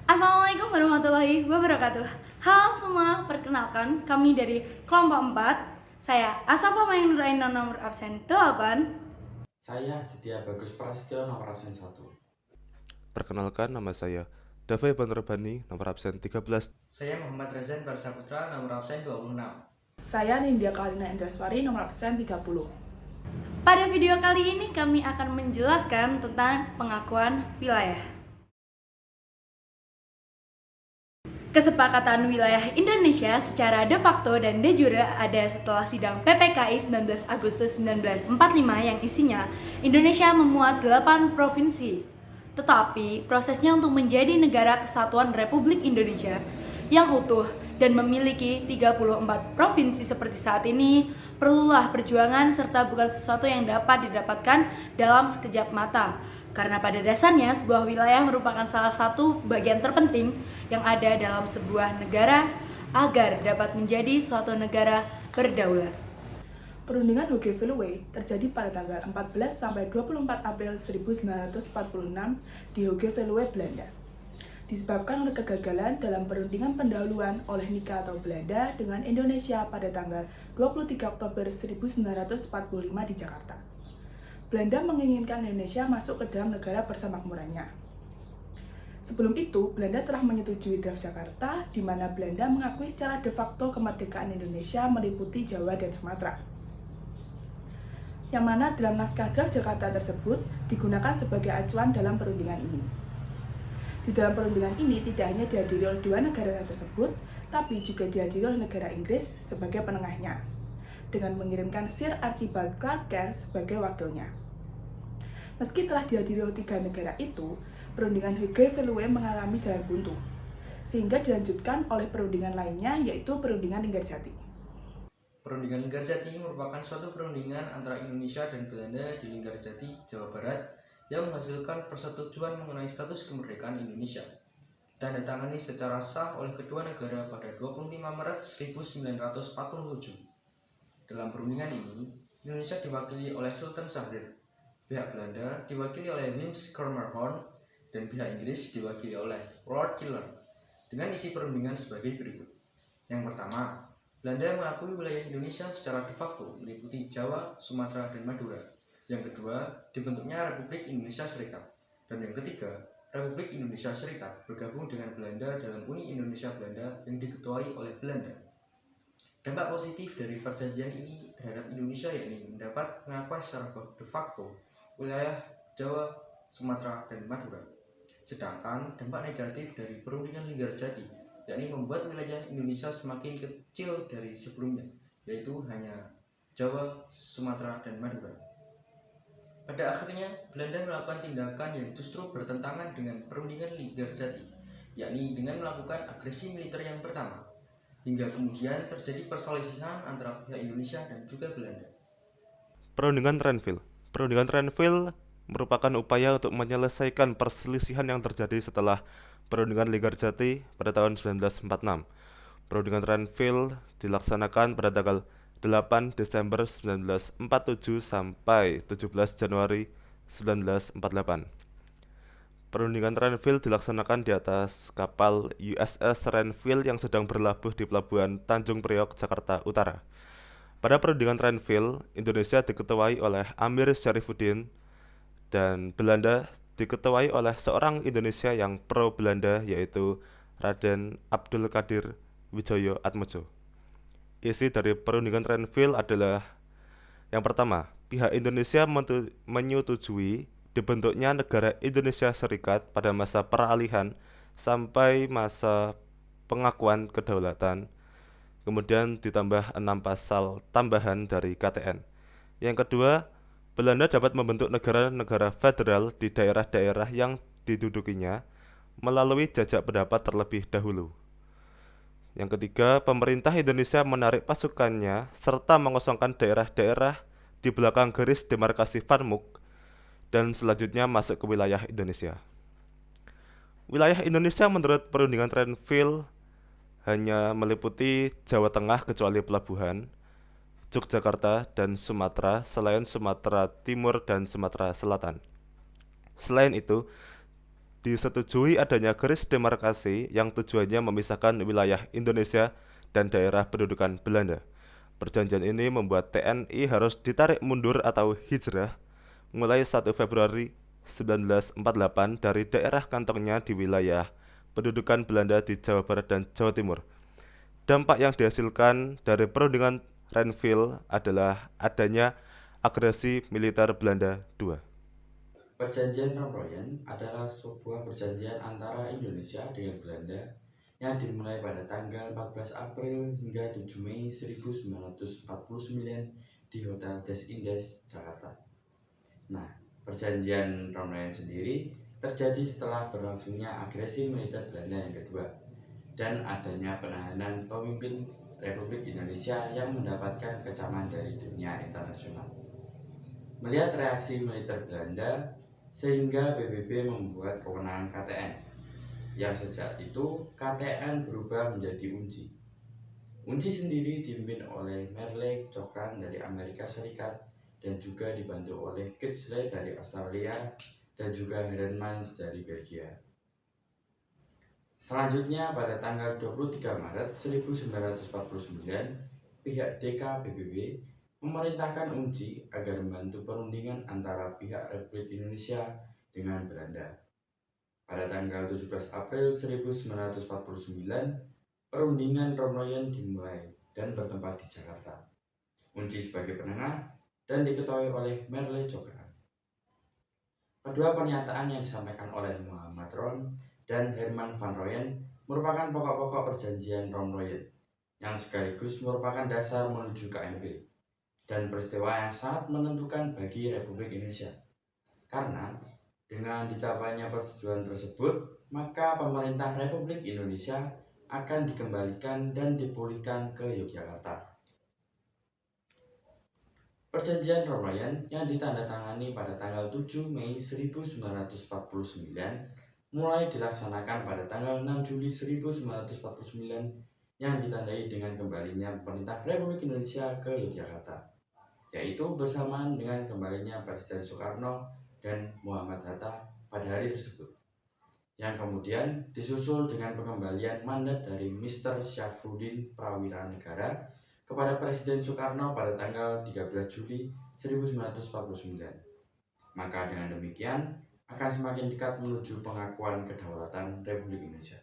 Assalamualaikum warahmatullahi wabarakatuh. Halo semua, perkenalkan kami dari kelompok 4. Saya Asafa Mayang Nuraina nomor absen 8. Saya Ditya Bagus Prasetyo nomor absen 1. Perkenalkan, nama saya Davai Banterbani, nomor absen 13. Saya Muhammad Rezan Barsaputra, nomor absen 26. Saya Nindya Kalina Indraswari, nomor absen 30. Pada video kali ini kami akan menjelaskan tentang pengakuan wilayah. Kesepakatan wilayah Indonesia secara de facto dan de jure ada setelah sidang PPKI 19 Agustus 1945 yang isinya Indonesia memuat 8 provinsi. Tetapi prosesnya untuk menjadi negara kesatuan Republik Indonesia yang utuh dan memiliki 34 provinsi seperti saat ini perlulah perjuangan serta bukan sesuatu yang dapat didapatkan dalam sekejap mata. Karena pada dasarnya sebuah wilayah merupakan salah satu bagian terpenting yang ada dalam sebuah negara agar dapat menjadi suatu negara berdaulat. Perundingan Hoge-Veluwe terjadi pada tanggal 14 sampai 24 April 1946 di Hoge-Veluwe, Belanda. Disebabkan oleh kegagalan dalam perundingan pendahuluan oleh Nika atau Belanda dengan Indonesia pada tanggal 23 Oktober 1945 di Jakarta. Belanda menginginkan Indonesia masuk ke dalam negara persemakmurannya. Sebelum itu, Belanda telah menyetujui draft Jakarta, di mana Belanda mengakui secara de facto kemerdekaan Indonesia meliputi Jawa dan Sumatera. Yang mana dalam naskah draft Jakarta tersebut digunakan sebagai acuan dalam perundingan ini. Di dalam perundingan ini tidak hanya dihadiri oleh dua negara tersebut, tapi juga dihadiri oleh negara Inggris sebagai penengahnya, dengan mengirimkan Sir Archibald Clarke Kerr sebagai wakilnya. Meski telah dihadiri oleh tiga negara itu, perundingan Hoge-Veluwe mengalami jalan buntu, sehingga dilanjutkan oleh perundingan lainnya, yaitu perundingan Linggarjati. Perundingan Linggarjati merupakan suatu perundingan antara Indonesia dan Belanda di Linggarjati, Jawa Barat, yang menghasilkan persetujuan mengenai status kemerdekaan Indonesia. Ditandatangani secara sah oleh kedua negara pada 25 Maret 1947. Dalam perundingan ini, Indonesia diwakili oleh Sultan Syahrir, pihak Belanda diwakili oleh Wim Schermerhorn, dan pihak Inggris diwakili oleh Lord Killer, dengan isi perundingan sebagai berikut. Yang pertama, Belanda mengakui wilayah Indonesia secara de facto meliputi Jawa, Sumatera, dan Madura. Yang kedua, dibentuknya Republik Indonesia Serikat. Dan yang ketiga, Republik Indonesia Serikat bergabung dengan Belanda dalam Uni Indonesia Belanda yang diketuai oleh Belanda. Dampak positif dari perjanjian ini terhadap Indonesia yakni mendapat pengakuan secara de facto wilayah Jawa, Sumatera, dan Madura. Sedangkan dampak negatif dari perundingan Linggarjati yakni membuat wilayah Indonesia semakin kecil dari sebelumnya, yaitu hanya Jawa, Sumatera, dan Madura. Pada akhirnya, Belanda melakukan tindakan yang justru bertentangan dengan perundingan Linggarjati, yakni dengan melakukan agresi militer yang pertama, hingga kemudian terjadi perselisihan antara pihak Indonesia dan juga Belanda. Perundingan Renville. Perundingan Renville merupakan upaya untuk menyelesaikan perselisihan yang terjadi setelah perundingan Linggarjati pada tahun 1946. Perundingan Renville dilaksanakan pada tanggal 8 Desember 1947 sampai 17 Januari 1948. Perundingan Renville dilaksanakan di atas kapal USS Renville yang sedang berlabuh di pelabuhan Tanjung Priok, Jakarta Utara. Pada perundingan Renville, Indonesia diketuai oleh Amir Syarifuddin dan Belanda diketuai oleh seorang Indonesia yang pro-Belanda yaitu Raden Abdul Qadir Wijaya Atmojo. Isi dari perundingan Renville adalah yang pertama, pihak Indonesia menyetujui dibentuknya negara Indonesia Serikat pada masa peralihan sampai masa pengakuan kedaulatan. Kemudian ditambah 6 pasal tambahan dari KTN. Yang kedua, Belanda dapat membentuk negara-negara federal di daerah-daerah yang didudukinya melalui jajak pendapat terlebih dahulu. Yang ketiga, pemerintah Indonesia menarik pasukannya serta mengosongkan daerah-daerah di belakang garis demarkasi Farmuk dan selanjutnya masuk ke wilayah Indonesia. Wilayah Indonesia menurut perundingan Renville hanya meliputi Jawa Tengah kecuali pelabuhan, Yogyakarta dan Sumatera selain Sumatera Timur dan Sumatera Selatan. Selain itu, disetujui adanya garis demarkasi yang tujuannya memisahkan wilayah Indonesia dan daerah pendudukan Belanda. Perjanjian ini membuat TNI harus ditarik mundur atau hijrah mulai 1 Februari 1948 dari daerah kantongnya di wilayah pendudukan Belanda di Jawa Barat dan Jawa Timur. Dampak yang dihasilkan dari perundingan Renville adalah adanya agresi militer Belanda II. Perjanjian Rambroyen adalah sebuah perjanjian antara Indonesia dengan Belanda yang dimulai pada tanggal 14 April hingga 7 Mei 1949 di Hotel Des Indes, Jakarta. Nah, perjanjian Rambroyen sendiri terjadi setelah berlangsungnya agresi militer Belanda yang kedua dan adanya penahanan pemimpin Republik Indonesia yang mendapatkan kecaman dari dunia internasional. Melihat reaksi militer Belanda, sehingga PBB membuat kewenangan KTN, yang sejak itu KTN berubah menjadi UNCI. UNCI sendiri dipimpin oleh Merle Cokran dari Amerika Serikat dan juga dibantu oleh Kirsley dari Australia dan juga Hermans dari Belgia. Selanjutnya pada tanggal 23 Maret 1949, pihak DKPBB memerintahkan UNCI agar membantu perundingan antara pihak Republik Indonesia dengan Belanda. Pada tanggal 17 April 1949, perundingan Rambroyen dimulai dan bertempat di Jakarta. UNCI sebagai penengah dan diketuai oleh Merle Cokran. Kedua pernyataan yang disampaikan oleh Muhammad Ron dan Herman van Rooyen merupakan pokok-pokok perjanjian Rambroyen yang sekaligus merupakan dasar menuju KMP dan peristiwa yang sangat menentukan bagi Republik Indonesia. Karena dengan dicapainya persetujuan tersebut, maka pemerintah Republik Indonesia akan dikembalikan dan dipulihkan ke Yogyakarta. Perjanjian Rambroyen yang ditandatangani pada tanggal 7 Mei 1949 mulai dilaksanakan pada tanggal 6 Juli 1949 yang ditandai dengan kembalinya pemerintah Republik Indonesia ke Yogyakarta, yaitu bersamaan dengan kembalinya Presiden Soekarno dan Muhammad Hatta pada hari tersebut, yang kemudian disusul dengan pengembalian mandat dari Mr. Syafruddin Prawira Negara kepada Presiden Soekarno pada tanggal 13 Juli 1949. Maka dengan demikian akan semakin dekat menuju pengakuan kedaulatan Republik Indonesia.